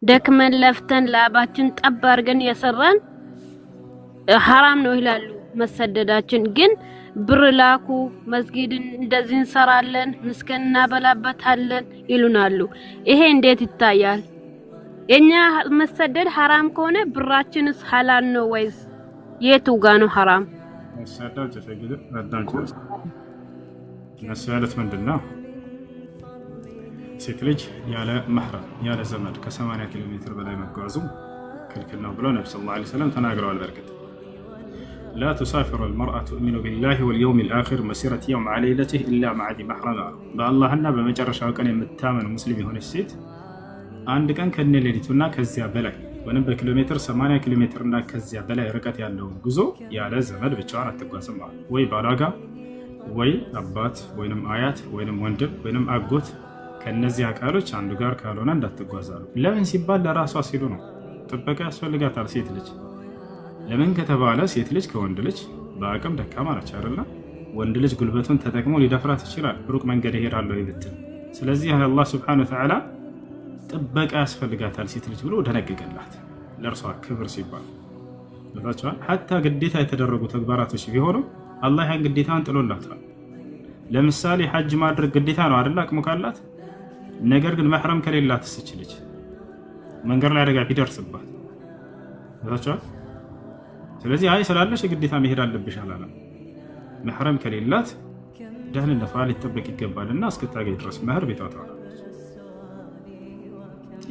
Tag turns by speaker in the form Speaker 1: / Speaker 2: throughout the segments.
Speaker 1: ደክመን ለፍተን ላባችን ጠብ አድርገን የሰራን ሐራም ነው ይላሉ መሰደዳችን። ግን ብር ላኩ መስጊድን እንደዚህ እንሰራለን ምስኪን እናበላበታለን ይሉናሉ። ይሄ እንዴት ይታያል? የኛ መሰደድ ሐራም ከሆነ ብራችንስ ሐላል ነው ወይስ የቱ ጋር ነው ሐራም?
Speaker 2: መሰደድ ተሰግድ አዳምጪ። መስዋዕት ምንድነው? ሴት ልጅ ያለ መህረም ያለ ዘመድ ከ80 ኪሎ ሜትር በላይ መጓዙ ክልክል ነው ብለው ነብዩ ሰለላሁ ዐለይሂ ወሰለም ተናግረዋል። በርግጥ لا تسافر المرأة تؤمن بالله واليوم الآخر مسيرة يوم على ليلته إلا مع ذي محرم بالله በመጨረሻው ቀን የምታመን ሙስሊም የሆነች ሴት አንድ ቀን ከነ ሌሊቱና ከዚያ በላይ ወንም በኪሎ ሜትር 80 ኪሎ ሜትር እና ከዚያ በላይ ርቀት ያለው ጉዞ ያለ ዘመድ ብቻዋን አትጓዝም ማለት ወይ ባላጋ ወይ አባት ወይንም አያት ወይንም ወንድም ወይንም አጎት ከነዚህ አካሎች አንዱ ጋር ካልሆነ እንዳትጓዛሉ። ለምን ሲባል ለራሷ ሲሉ ነው። ጥበቃ ያስፈልጋታል ሴት ልጅ። ለምን ከተባለ ሴት ልጅ ከወንድ ልጅ በአቅም ደካማ ነች አይደል? ወንድ ልጅ ጉልበቱን ተጠቅሞ ሊደፍራት ይችላል ሩቅ መንገድ እሄዳለሁ ይልትል። ስለዚህ አላህ Subhanahu Wa Ta'ala ጥበቃ ያስፈልጋታል ሴት ልጅ ብሎ ደነገገላት ለእርሷ ክብር ሲባል። ለታቻን ሐታ ግዴታ የተደረጉ ተግባራቶች ቢሆኑ አላህ ያን ግዴታን ጥሎላታል። ለምሳሌ ሐጅ ማድረግ ግዴታ ነው አይደል? አቅሙ ካላት። ነገር ግን መህረም ከሌላት ልጅ መንገድ ላይ አደጋ ቢደርስባት ለታቻን ስለዚህ አይ ስላለሽ ግዴታ መሄድ አለብሽ አላለም። መህረም ከሌላት ደህንነቷ ሊጠበቅ ይገባልና እስክታገኝ ድረስ መህር ቤቷ ታወራለች።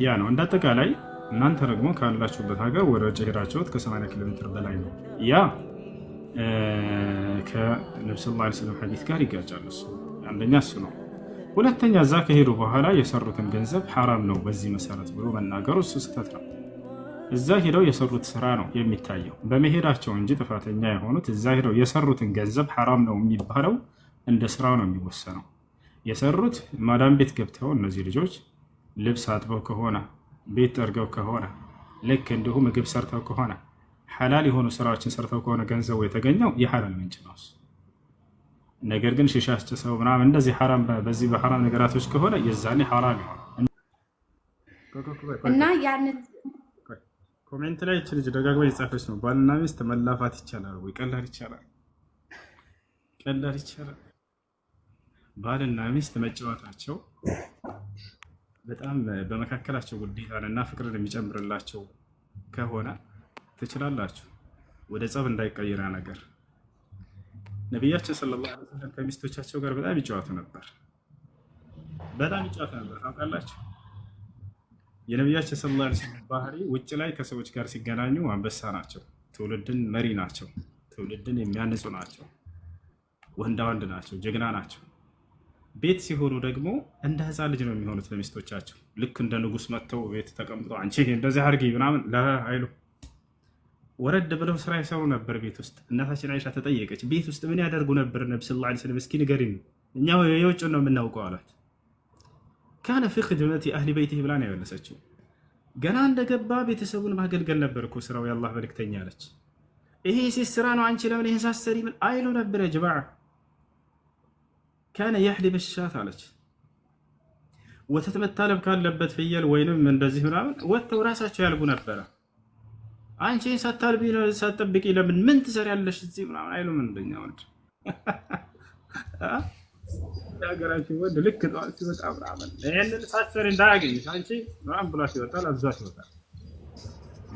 Speaker 2: ያ ነው እንዳጠቃላይ። እናንተ ደግሞ ካላችሁበት ሀገር ወደ ውጭ ሄዳችሁት ከ80 ኪሎ ሜትር በላይ ነው። ያ ከነብዩ ሰለላሁ ዐለይሂ ወሰለም ሐዲስ ጋር ይጋጫል። እሱ አንደኛ እሱ ነው። ሁለተኛ እዛ ከሄዱ በኋላ የሰሩትን ገንዘብ ሐራም ነው በዚህ መሰረት ብሎ መናገሩ እሱ ስህተት ነው። እዛ ሄደው የሰሩት ስራ ነው የሚታየው በመሄዳቸው እንጂ ጥፋተኛ የሆኑት እዛ ሄደው የሰሩትን ገንዘብ ሐራም ነው የሚባለው እንደ ስራው ነው የሚወሰነው። የሰሩት ማዳም ቤት ገብተው እነዚህ ልጆች ልብስ አጥበው ከሆነ ቤት ጠርገው ከሆነ ልክ እንዲሁ ምግብ ሰርተው ከሆነ ሐላል የሆኑ ስራዎችን ሰርተው ከሆነ ገንዘቡ የተገኘው የሐላል ምንጭ ነው። ነገር ግን ሽሻ አስጨሰው ምናምን እንደዚህ ሐራም በዚህ በሐራም ነገራቶች ከሆነ የዛኔ ሐራም ይሆናል
Speaker 3: እና ያንን
Speaker 2: ኮሜንት ላይ እቺ ልጅ ደጋግማ እየጻፈች ነው። ባልና ሚስት መላፋት ይቻላል ወይ? ቀላል ይቻላል፣ ቀላል ይቻላል። ባልና ሚስት መጫወታቸው በጣም በመካከላቸው ውዴታንና ፍቅርን የሚጨምርላቸው ከሆነ ትችላላችሁ። ወደ ጸብ እንዳይቀየር ነገር ነቢያችን ሰለላሁ ዐለይሂ ወሰለም ከሚስቶቻቸው ጋር በጣም ይጫወቱ ነበር። በጣም ይጫወቱ ነበር። ታውቃላችሁ የነቢያችን ሰለላሁ ዐለይሂ ወሰለም ባህሪ ውጭ ላይ ከሰዎች ጋር ሲገናኙ አንበሳ ናቸው። ትውልድን መሪ ናቸው። ትውልድን የሚያንጹ ናቸው። ወንዳ ወንድ ናቸው። ጀግና ናቸው። ቤት ሲሆኑ ደግሞ እንደ ህፃን ልጅ ነው የሚሆኑት ለሚስቶቻቸው። ልክ እንደ ንጉስ መጥተው ቤት ተቀምጠው አንቺ እንደዚህ አድርጊ ምናምን ለአይሉ ወረድ ብለው ስራ ይሰሩ ነበር ቤት ውስጥ። እናታችን አይሻ ተጠየቀች፣ ቤት ውስጥ ምን ያደርጉ ነበር ነብዩ ሰለላሁ ዐለይሂ ወሰለም እስኪ ንገሪኝ፣ እኛ የውጭ ነው የምናውቀው አላት። ካነ ፊ ኺድመቲ አህሊ በይቲሂ ብላ ነው የመለሰችው። ገና እንደገባ ቤተሰቡን ማገልገል ነበር እኮ ስራው የአላህ መልእክተኛ አለች። ይሄ ሴት ስራ ነው አንቺ ለምን ይሄን ሳሰሪ ምን አይሉ ነበር ያ ጀማዓ። ካነ የሕሊብ ሻት አለች። ወተት መታለብ ካለበት ፍየል ወይንም እንደዚህ ምናምን ወጥተው ራሳቸው ያልቡ ነበረ። አንቺ ሳታልቢ ነው ሳትጠብቂ ለምን ምን ትሰሪያለሽ እዚህ ምናምን አይሉም። እንደኛ ወንድ ያገራችሁ ወንድ ልክ ጠዋት ሲወጣ ምናምን ይሄንን ሳትሰሪ እንዳያገኝሽ አንቺ ምናምን ብሏት ይወጣል፣ አብዛት ይወጣል።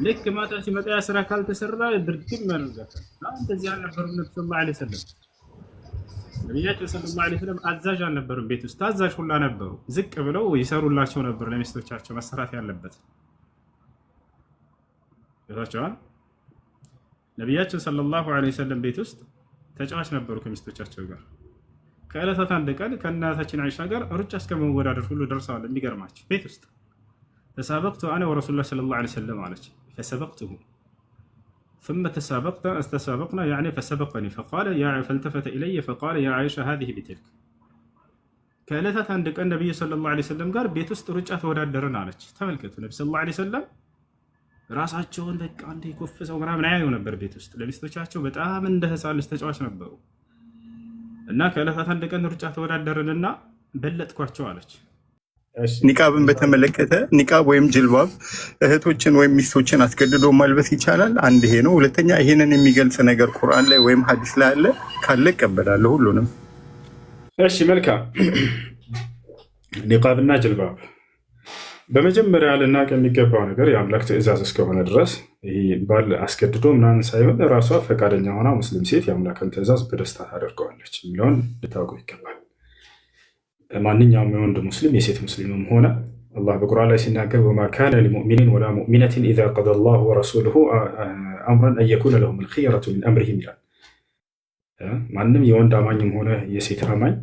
Speaker 2: ልክ ማታ ሲመጣ ያ ስራ ካልተሰራ ድርግም ያደርጋታል። እንደዚህ አልነበሩም ነብዩ ሰለላሁ ዐለይሂ ወሰለም። ነቢያችን ሰለላሁ ዐለይሂ ወሰለም አዛዥ አልነበሩም፣ ቤት ውስጥ ታዛዥ ሁላ ነበሩ። ዝቅ ብለው ይሰሩላቸው ነበር ለሚስቶቻቸው መሰራት ያለበት ይታቸዋል። ነቢያችን ሰለላሁ ዐለይሂ ወሰለም ቤት ውስጥ ተጫዋች ነበሩ ከሚስቶቻቸው ጋር። ከዕለታት አንድ ቀን ከእናታችን አይሻ ጋር ሩጫ እስከመወዳደር ሁሉ ደርሰዋል። የሚገርማቸው ቤት ውስጥ ተሳበቅቱ አነ ወረሱሉላህ ሰለላሁ ዐለይሂ ወሰለም አለች። ፈሰበቅቱሁ ثم استسابقنا يعني فسبقني فقال يا فالتفت الي فقال يا عائشه هذه بتلك ከዕለታት አንድ ቀን ነብዩ ሰለላሁ ዐለይሂ ወሰለም ጋር ቤት ውስጥ ሩጫ ተወዳደርን አለች። ተመልከቱ ነብዩ ሰለላሁ ዐለይሂ ወሰለም ራሳቸውን በቃ እንደ ኮፍሰው ምናምን አያዩ ነበር ቤት ውስጥ። ለሚስቶቻቸው በጣም እንደ ህፃን ልጅ ተጫዋች ነበሩ። እና ከዕለታት አንድ ቀን ሩጫ ተወዳደርንና በለጥኳቸው አለች።
Speaker 4: ኒቃብን በተመለከተ ኒቃብ ወይም ጅልባብ እህቶችን ወይም ሚስቶችን አስገድዶ ማልበስ ይቻላል? አንድ ይሄ ነው። ሁለተኛ ይሄንን የሚገልጽ ነገር ቁርአን ላይ ወይም ሐዲስ ላይ አለ? ካለ እቀበላለሁ ሁሉንም።
Speaker 2: እሺ መልካም። ኒቃብና ጅልባብ በመጀመሪያ ልናቅ የሚገባው ነገር የአምላክ ትእዛዝ እስከሆነ ድረስ ይህ ባል አስገድዶ ምናምን ሳይሆን ራሷ ፈቃደኛ ሆና ሙስሊም ሴት የአምላክን ትእዛዝ በደስታ ታደርገዋለች የሚለውን ልታውቁ ይገባል። ማንኛውም የወንድ ሙስሊም የሴት ሙስሊምም ሆነ አላህ በቁርአን ላይ ሲናገር ወማ ካነ ሊሙእሚኒን ወላ ሙእሚነትን ኢዛ ቀደ አላሁ ወረሱሉሁ አምረን አን የኩነ ለሁም ልኽየረቱ ሚን አምሪሂም ይላል። ማንም የወንድ አማኝም ሆነ የሴት አማኝ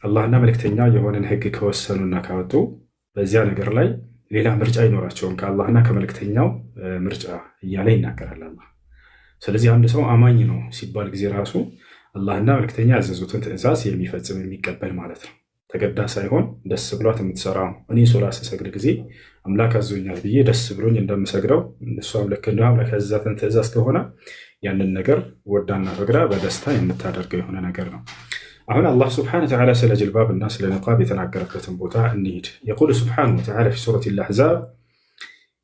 Speaker 2: አላህና መልእክተኛ የሆነን ህግ ከወሰኑና ካወጡ በዚያ ነገር ላይ ሌላ ምርጫ አይኖራቸውም ከአላህና ከመልእክተኛው ምርጫ እያለ ይናገራል አላህ። ስለዚህ አንድ ሰው አማኝ ነው ሲባል ጊዜ ራሱ አላህና መልእክተኛ ያዘዙትን ትእዛዝ የሚፈጽም የሚቀበል ማለት ነው። ተገዳ ሳይሆን ደስ ብሏት የምትሰራው። እኔ ሶላት ስሰግድ ጊዜ አምላክ አዞኛል ብዬ ደስ ብሎኝ እንደምሰግደው እሷም ልክ እንዲሁ አምላክ ያዘዛትን ትእዛዝ ከሆነ ያንን ነገር ወዳና ፈቅዳ በደስታ የምታደርገው የሆነ ነገር ነው። አሁን አላህ ስብሐነሁ ወተዓላ ስለ ጅልባብ እና ስለ ኒቃብ የተናገረበትን ቦታ እንሂድ። የቁል ስብሐነሁ ወተዓላ ፊ ሱረት አልአሕዛብ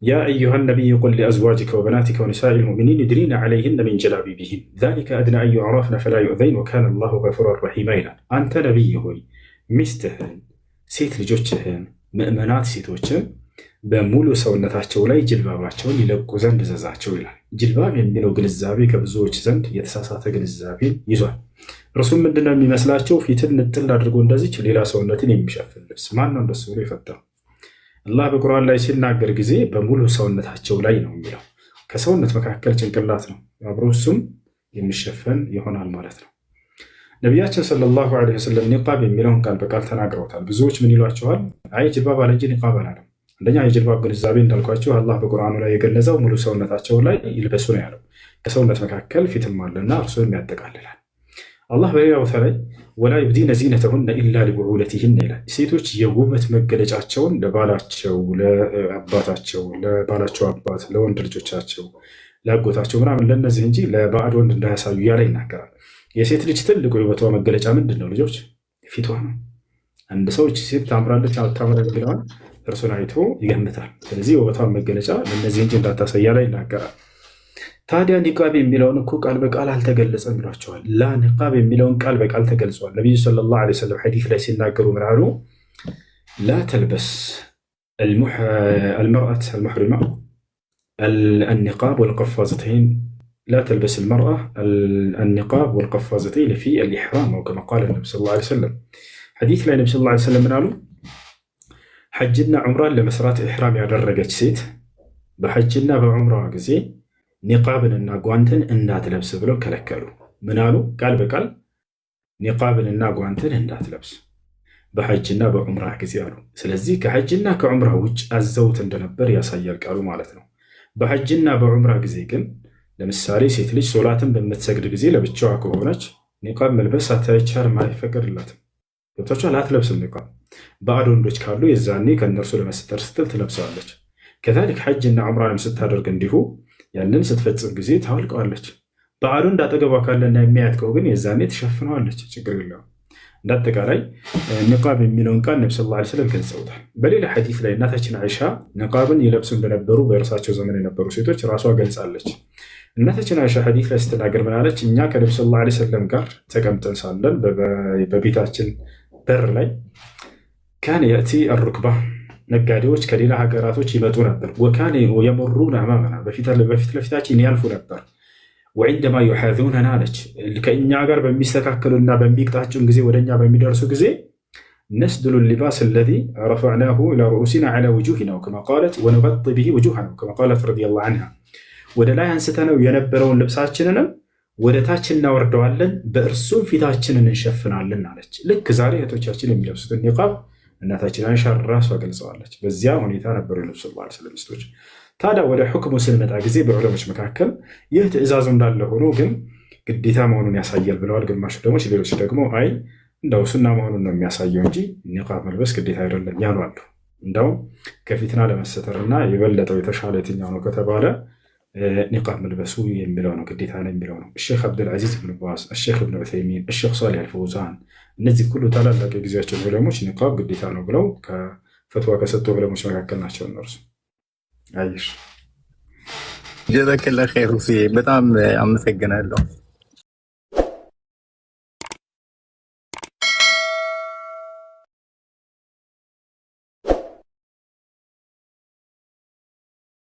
Speaker 2: ያ አዩሃ ነቢይ ቁል ሊአዝዋጅከ ወበናቲከ ወኒሳኢ ልሙእሚኒን ዩድኒነ ዐለይሂነ ሚን ጀላቢቢሂን ዛሊከ አድና አን ዩዕረፍነ ፈላ ዩእዘይን ወካነ አላሁ ገፉረን ረሒማ ይላል። አንተ ነቢይ ሆይ ሚስትህን፣ ሴት ልጆችህን፣ ምእመናት ሴቶችን በሙሉ ሰውነታቸው ላይ ጅልባባቸውን ይለቁ ዘንድ እዘዛቸው ይላል። ጅልባብ የሚለው ግንዛቤ ከብዙዎች ዘንድ የተሳሳተ ግንዛቤን ይዟል። እርሱም ምንድነው የሚመስላቸው? ፊትን ንጥል አድርጎ እንደዚች ሌላ ሰውነትን የሚሸፍን ልብስ። ማን ነው እንደሱ ብሎ የፈጠረው? አላህ በቁርአን ላይ ሲናገር ጊዜ በሙሉ ሰውነታቸው ላይ ነው የሚለው። ከሰውነት መካከል ጭንቅላት ነው አብሮ እሱም የሚሸፈን ይሆናል ማለት ነው። ነቢያችን ሰለላሁ ዐለይሂ ወሰለም ኒቃብ የሚለውን ቃል በቃል ተናግረውታል። ብዙዎች ምን ይሏቸዋል? አይ ጅልባብ አለ እንጂ ኒቃብ አላለም። አንደኛ የጅልባብ ግንዛቤ እንዳልኳቸው አላህ በቁርአኑ ላይ የገለጸው ሙሉ ሰውነታቸው ላይ ይልበሱ ነው ያለው። ከሰውነት መካከል ፊትም አለና እርሱንም ያጠቃልላል። አላህ በሌላ ቦታ ላይ ወላ ዩብዲነ ዚነተሁነ ኢላ ሊቡዑለቲሂነ ይላል። ሴቶች የውበት መገለጫቸውን ለባላቸው፣ ለአባታቸው፣ ለባላቸው አባት፣ ለወንድ ልጆቻቸው፣ ለአጎታቸው ምናምን ለእነዚህ እንጂ ለባዕድ ወንድ እንዳያሳዩ እያለ ይናገራል። የሴት ልጅ ትልቁ የውበቷ መገለጫ ምንድን ነው ልጆች? ፊቷ ነው። አንድ ሰው እቺ ሴት ታምራለች አታምርም የሚለውን እርሱን አይቶ ይገምታል። ስለዚህ የውበቷን መገለጫ ለእነዚህ እንጂ እንዳታሳይ እያለ ይናገራል። ታዲያ ኒቃብ የሚለውን እኮ ቃል በቃል አልተገለጸም ይሏቸዋል። ላ ኒቃብ የሚለውን ቃል በቃል ተገልጿል። ነቢዩ ሰለላሁ ዐለይሂ ወሰለም ሐዲስ ላይ ሲናገሩ ምን አሉ? ላ ተልበስ አልመርአት አልሙሕሪማ النقاب والقفازتين لا تلبس المرأة النقاب والقفازتين في الإحرام أو كما قال النبي صلى الله عليه وسلم حديث لا النبي صلى الله عليه وسلم من قالوا حجنا عمران لمسرات إحرام ያደረገች ሴት በሐጅና በዑምራ ጊዜ ኒቃብንና ጓንትን እንዳትለብስ ብለው ከለከሉ። ምን አሉ? ቃል በቃል ኒቃብንና ጓንትን እንዳትለብስ በሐጅና በዑምራ ጊዜ አሉ። ስለዚህ ከሐጅና ከዑምራ ውጭ አዘውት እንደነበር ያሳያል ቃሉ ማለት ነው። በሐጅና በዑምራ ጊዜ ግን ለምሳሌ ሴት ልጅ ሶላትን በምትሰግድ ጊዜ ለብቻዋ ከሆነች ኒቃብ መልበስ አይቻልም፣ አይፈቀድላትም። ገብታችኋል? አትለብስም ኒቃብ። ባዕድ ወንዶች ካሉ የዛኔ ከእነርሱ ለመስተር ስትል ትለብሰዋለች። ከዛሊክ ሐጅና ዑምራንም ስታደርግ እንዲሁ ያንን ስትፈጽም ጊዜ ታወልቀዋለች። ባዕዱ እንዳጠገቧ ካለና የሚያያት ከሆነ ግን የዛኔ ትሸፍነዋለች፣ ችግር የለውም። እንዳጠቃላይ ኒቃብ የሚለውን ቃል ነብዩ ሰለላሁ ዐለይሂ ወሰለም ገልጸውታል። በሌላ ሐዲስ ላይ እናታችን አይሻ ኒቃብን ይለብሱ እንደነበሩ በእርሳቸው ዘመን የነበሩ ሴቶች ራሷ ገልጻለች። እናታችን አይሻ ሐዲስ ላይ ስትናገር ምን አለች? እኛ ከነብዩ ሰለላሁ ዐለይሂ ወሰለም ጋር ተቀምጠን ሳለን በቤታችን በር ላይ ካነ የእቲ አርክባ ነጋዴዎች ከሌላ ሀገራቶች ይመጡ ነበር። ወካነ የመሩና አማመና በፊት ለፊታችን ያልፉ ነበር። ወዕንደማ ዩሓዙነና አለች ከእኛ ጋር በሚስተካከሉና በሚቅጣጩን ጊዜ ወደኛ በሚደርሱ ጊዜ ነስድሉ ሊባስ አለዚ ረፈዕናሁ ኢላ ሩኡሲና ዐላ ውጁሂና ከማ ቃለት ወነገጢ ቢሂ ውጁሃና ከማ ቃለት ረዲየላሁ ዐንሃ ወደ ላይ አንስተነው የነበረውን ልብሳችንንም ወደ ታች እናወርደዋለን፣ በእርሱም ፊታችንን እንሸፍናለን አለች። ልክ ዛሬ እህቶቻችን የሚለብሱትን ኒቃብ እናታችን አይሻ ራሷ ገልጸዋለች። በዚያ ሁኔታ ነበሩ የነብዩ ሰለላሁ ዐለይሂ ወሰለም ሚስቶች። ታዲያ ወደ ሁክሙ ስንመጣ ጊዜ በዑለሞች መካከል ይህ ትእዛዙ እንዳለ ሆኖ ግን ግዴታ መሆኑን ያሳያል ብለዋል ግማሽ ዑለሞች። ሌሎች ደግሞ አይ እንደው ሱና መሆኑን ነው የሚያሳየው እንጂ ኒቃብ መልበስ ግዴታ አይደለም ያሉ አሉ። እንደው ከፊትና ለመሰተርና የበለጠው የተሻለ የትኛው ነው ከተባለ ኒቃብ መልበሱ የሚለው ነው፣ ግዴታ ነው የሚለው ነው። ሼክ አብዱልዓዚዝ ብን ባዝ፣ ሼክ ኢብኑ ዑሰይሚን፣ ሼክ ሷሊህ አልፈውዛን እነዚህ ሁሉ ታላላቅ የጊዜያቸው ዑለሞች ኒቃብ ግዴታ ነው ብለው ፈትዋ ከሰጡ ዑለሞች መካከል ናቸው እነርሱ። አይሽ
Speaker 4: ጀዛከላህ ኸይር ሁሴ፣ በጣም አመሰግናለሁ።